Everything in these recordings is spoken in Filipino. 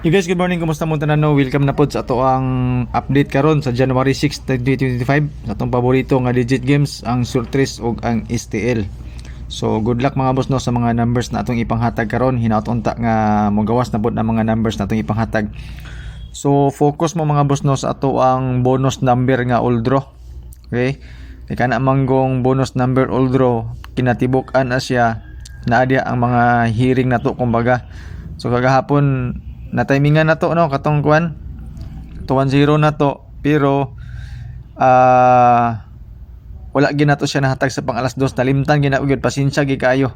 You guys, good morning. Kumusta mo tanan no? Welcome na pod sa ato ang update karon sa January 6, 2025 sa atong paborito nga digit games, ang Surtres ug ang STL. So good luck mga boss no sa mga numbers na atong ipanghatag karon. Hinaut-unta nga mogawas na pod na mga numbers na atong ipanghatag. So focus mo mga boss no sa ato ang bonus number nga all draw. Okay? Kaya kana manggong bonus number all draw, kinatibuk-an na siya na adya ang mga hearing na to kumbaga. So kagahapon na timingan na to no katong kuan 210 na to pero wala ginato siya nahatag sa pang alas 2 nalimtan gina ug pasensya gi kayo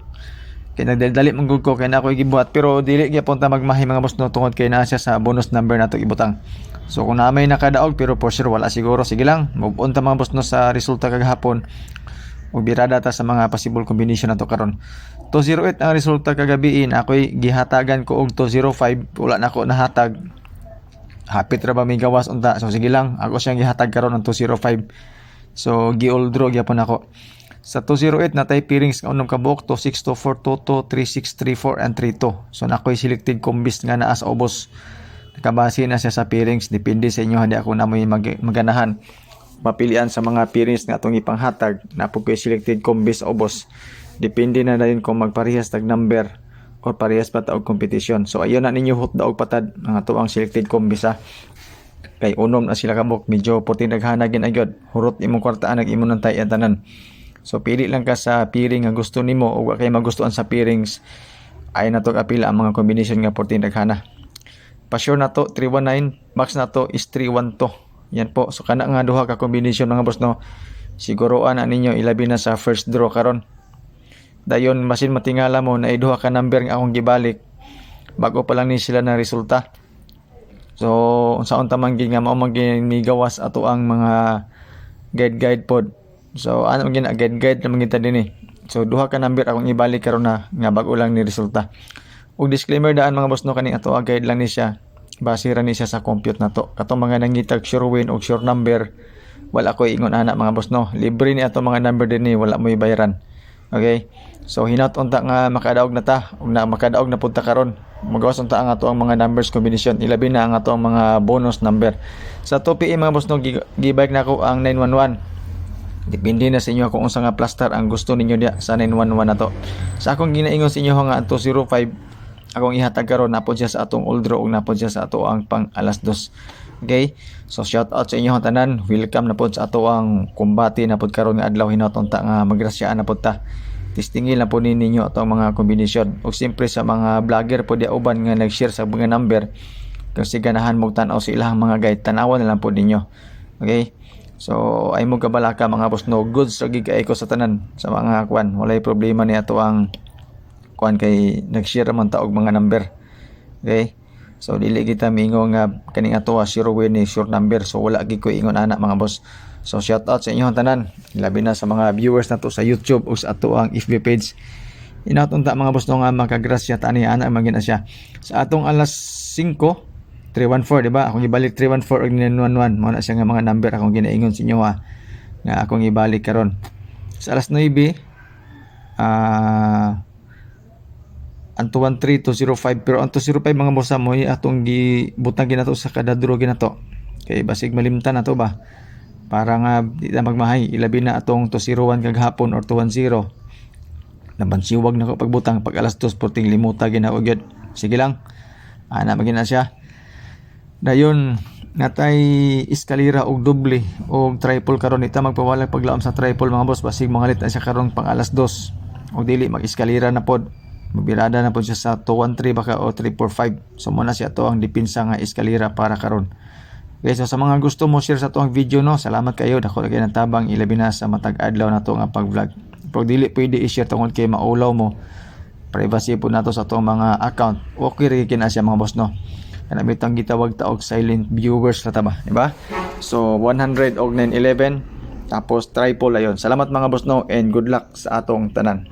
kay nagdali man gud ko kay na ako gibuhat pero dili gyapon ta magmahi mga boss no tungod kay naa siya sa bonus number nato ibutang. So kung namay nakadaog pero for sure wala siguro, sige lang move on ta mga boss no sa resulta kagahapon ug birada ta sa mga possible combination nato karon. 208 ang resulta kagabiin, ako'y gihatagan ko og 205, wala na ako nahatag. Hapit ra ba may gawas unta. So sige lang, ako siyang gihatag karon ng 205. So gi-all draw gyapon ako. Sa 208 natay pairings nga unom ka buok 262422 3634 and 32. So nakoy selected combis nga naa sa ubos. Nakabase na siya sa pairings, depende sa inyo hadi ako na mo'y maganahan. Mapilian sa mga pairings nga atong ipanghatag, napo koy selected combis sa ubos. Depende na din kung magparehas tag number or parehas pa taog competition. So ayon na ninyo hot daog patad ang ato ang selected combisa. Kay unom na sila kabuk, medyo puti naghana gin agyod. Hurot imong kwartaan nag imo nang tay tanan. So pili lang ka sa pairing nga gusto nimo o wa kay magustuhan sa pairings. Ay na to apila ang mga combination nga puti naghana. Pa sure na to 319, max na to is 312. Yan po. So kana nga duha ka combination mga boss no. Siguroan na ninyo ilabi na sa first draw karon. Dayon masin matingala mo na iduha ka number nga akong gibalik bago pa lang ni sila na resulta. So unsaon ta man nga mao maginigawas ato ang mga guide pod. So ano man guide na mangita dinhi. So duha ka number akong ibalik karon na nga bago lang ni resulta. Ug disclaimer daan mga boss no kani ato ang guide lang ni siya. Base ra ni siya sa compute nato. Katong mga nangitag sure win og sure number wala ko ingon ana mga boss no. Libre ni ato mga number dinhi, wala mo ibayaran. Okay? So hinaut unta nga makadaog na ta ug na makadaog na punta karon. Magawas unta ang ato ang mga numbers combination, ilabi na ang ato ang mga bonus number. Sa 2PA mga boss no gibike na ko ang 911. Depende na sa inyo kung unsa nga plaster ang gusto ninyo dia sa 911 na to. Sa akong ginaingon sa inyo nga 205 akong ihatag karon napod siya sa atong all draw ug napod siya sa ato ang pang alas 2. Okay? So shout out sa inyo tanan. Welcome na pod sa ato ang kumbati na pod karon nga adlaw hinaut unta nga magrasyaan na pod ta. Tistingil na po ninyo atong mga kombinasyon. O siyempre sa mga vlogger po di uban nga nag-share sa mga number. Kasi ganahan mo tanaw sa ilang mga guide, tanawan na lang po ninyo. Okay? So ay mo kabalaka mga boss no, goods ra gig ko sa tanan sa mga kwan. Walay problema ni ato ang kwan kay nag-share man ta og mga number. Okay? So dili kita mingo nga kaning ato zero win ni sure number. So wala gid ko ingon ana mga boss. So shout out sa inyo tanan, labi na sa mga viewers nato sa YouTube o sa ato ang FB page. Hinaut unta mga boss no nga makagrasya ta ani ana magina siya. Sa atong alas 5 314 di ba? Akong ibalik 314 og 911. Mao na siya nga mga number akong ginaingon sa inyo ha. Nga akong ibalik karon. Sa alas 9 ang 213 205 pero ang 205 mga boss mo atong gibutang ginato sa kada draw ginato. Kay basig malimtan na to ba? Para nga di na magmahay, ilabi na atong 201 kaghapon or 210. Nabansiwag na ko pagbutang pag alas 2 porting limuta ginaog gyud. Sige lang. Ana magina siya. Dayon natay eskalera og doble og triple karon ita magpawalag paglaom sa triple mga boss basig mangalit na siya karon pang alas 2. Og dili mag-eskalera na pod. Mabirada na pod siya sa 213 baka o 345. So mo na siya to ang depensa nga eskalera para karon. Okay, so sa mga gusto mo share sa tuang video no, salamat kayo. Dako lagi ng tabang ilabi na sa matag adlaw na to nga pag-vlog. Pag dili pwede i-share tungod kay maulaw mo. Privacy po nato sa tuang mga account. Okay rin kina siya mga boss no. Kana bitang gitawag ta og silent viewers na ta ba, di ba? So 100 og 911 tapos triple ayon. Salamat mga boss no and good luck sa atong tanan.